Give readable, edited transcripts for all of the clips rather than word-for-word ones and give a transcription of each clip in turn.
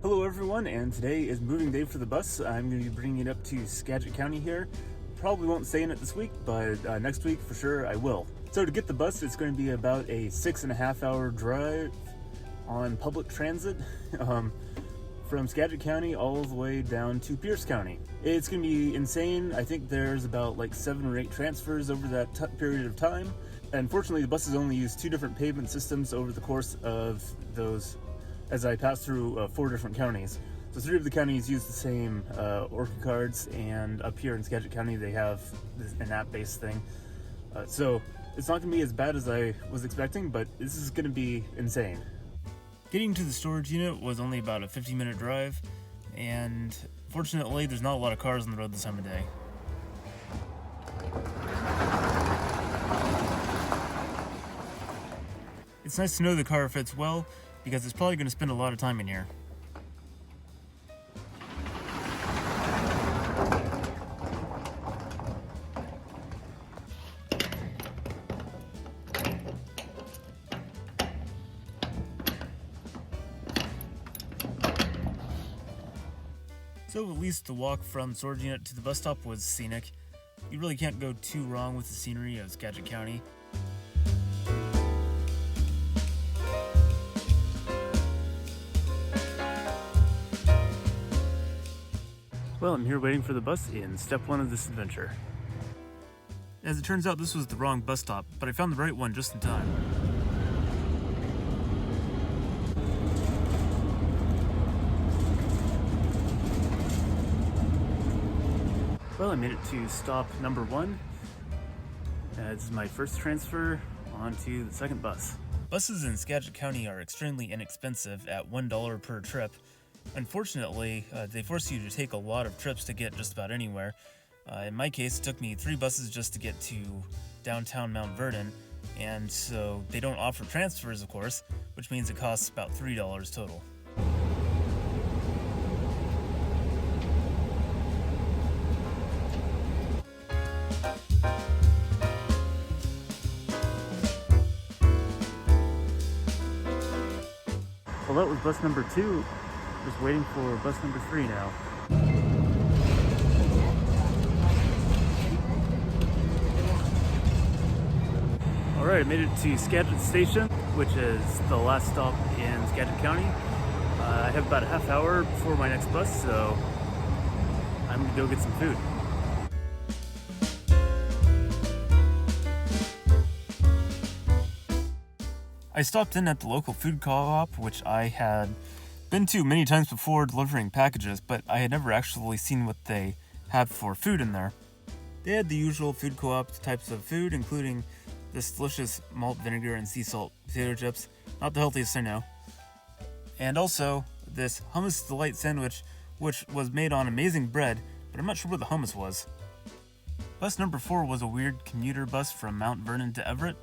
Hello everyone, and today is moving day for the bus. I'm going to be bringing it up to Skagit County here. Probably won't stay in it this week, but next week for sure I will. So to get the bus, it's going to be about a 6.5 hour drive on public transit from Skagit County all the way down to Pierce County. It's going to be insane. I think there's about like 7 or 8 transfers over that period of time. Unfortunately, the buses only use 2 different pavement systems over the course of those as I pass through 4 different counties. So 3 of the counties use the same Orca cards, and up here in Skagit County they have an app-based thing. So it's not going to be as bad as I was expecting, but this is going to be insane. Getting to the storage unit was only about a 50-minute drive, and fortunately there's not a lot of cars on the road this time of day. It's nice to know the car fits well, because it's probably going to spend a lot of time in here. So at least the walk from the storage unit to the bus stop was scenic. You really can't go too wrong with the scenery of Skagit County. Well, I'm here waiting for the bus in step 1 of this adventure. As it turns out, this was the wrong bus stop, but I found the right one just in time. Well, I made it to stop number 1. This is my first transfer onto the second bus. Buses in Skagit County are extremely inexpensive at $1 per trip. Unfortunately, they force you to take a lot of trips to get just about anywhere. In my case, it took me 3 buses just to get to downtown Mount Vernon, and so they don't offer transfers, of course, which means it costs about $3 total. Well, that was bus number 2. Just waiting for bus number 3 now. Alright, I made it to Skagit Station, which is the last stop in Skagit County. I have about a half hour before my next bus, so I'm gonna go get some food. I stopped in at the local food co-op, which I had been to many times before delivering packages, but I had never actually seen what they have for food in there. They had the usual food co-op types of food, including this delicious malt vinegar and sea salt potato chips, not the healthiest I know, and also this hummus delight sandwich, which was made on amazing bread, but I'm not sure what the hummus was. Bus number 4 was a weird commuter bus from Mount Vernon to Everett,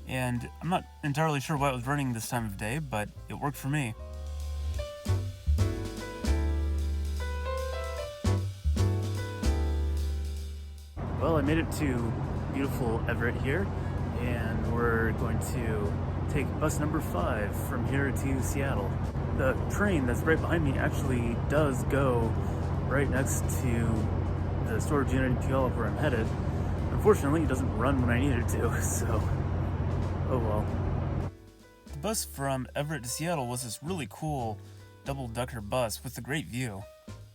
and I'm not entirely sure why it was running this time of day, but it worked for me. Well, I made it to beautiful Everett here, and we're going to take bus number 5 from here to Seattle. The train that's right behind me actually does go right next to the storage unit in Puyallup where I'm headed. Unfortunately, it doesn't run when I need it to, so oh well. The bus from Everett to Seattle was this really cool double-decker bus with a great view.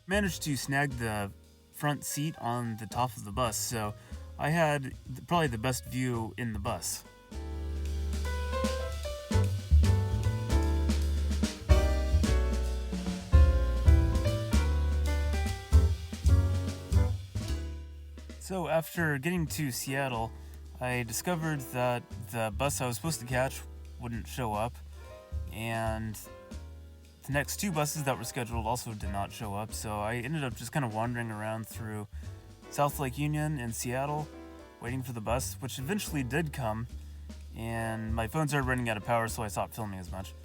Managed to snag the front seat on the top of the bus, so I had probably the best view in the bus. So after getting to Seattle, I discovered that the bus I was supposed to catch wouldn't show up, and the next 2 buses that were scheduled also did not show up, so I ended up just kind of wandering around through South Lake Union and Seattle, waiting for the bus, which eventually did come, and my phone started running out of power, so I stopped filming as much.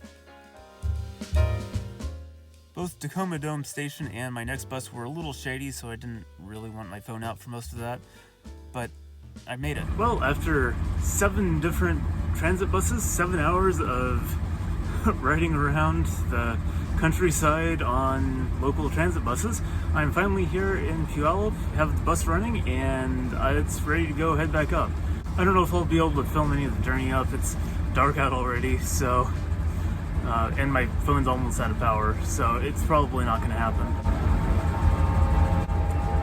Both Tacoma Dome Station and my next bus were a little shady, so I didn't really want my phone out for most of that, but I made it. Well, after 7 different transit buses, 7 hours of riding around the countryside on local transit buses. I'm finally here in Puyallup, have the bus running, and it's ready to go head back up. I don't know if I'll be able to film any of the journey up. It's dark out already, so and my phone's almost out of power, so it's probably not going to happen.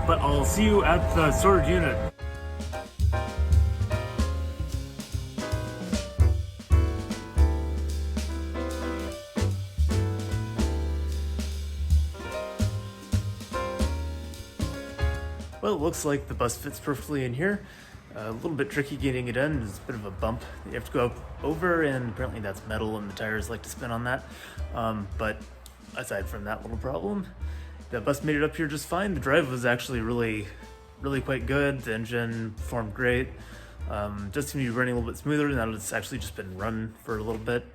But I'll see you at the storage unit. Well, it looks like the bus fits perfectly in here. A little bit tricky getting it in. There's a bit of a bump that you have to go up over, and apparently that's metal and the tires like to spin on that. But aside from that little problem, the bus made it up here just fine. The drive was actually really quite good. The engine performed great. Just seemed to be running a little bit smoother now that it's actually just been run for a little bit.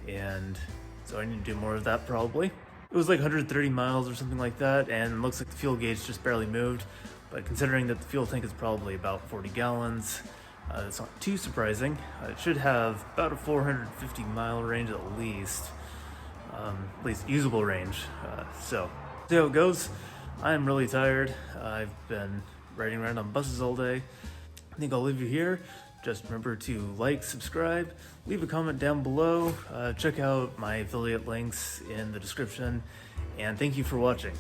And so I need to do more of that probably. It was like 130 miles or something like that, and it looks like the fuel gauge just barely moved. But considering that the fuel tank is probably about 40 gallons, that's not too surprising. It should have about a 450 mile range at least usable range. So see how it goes. I'm really tired. I've been riding around on buses all day. I think I'll leave you here. Just remember to like, subscribe, leave a comment down below, check out my affiliate links in the description, and thank you for watching.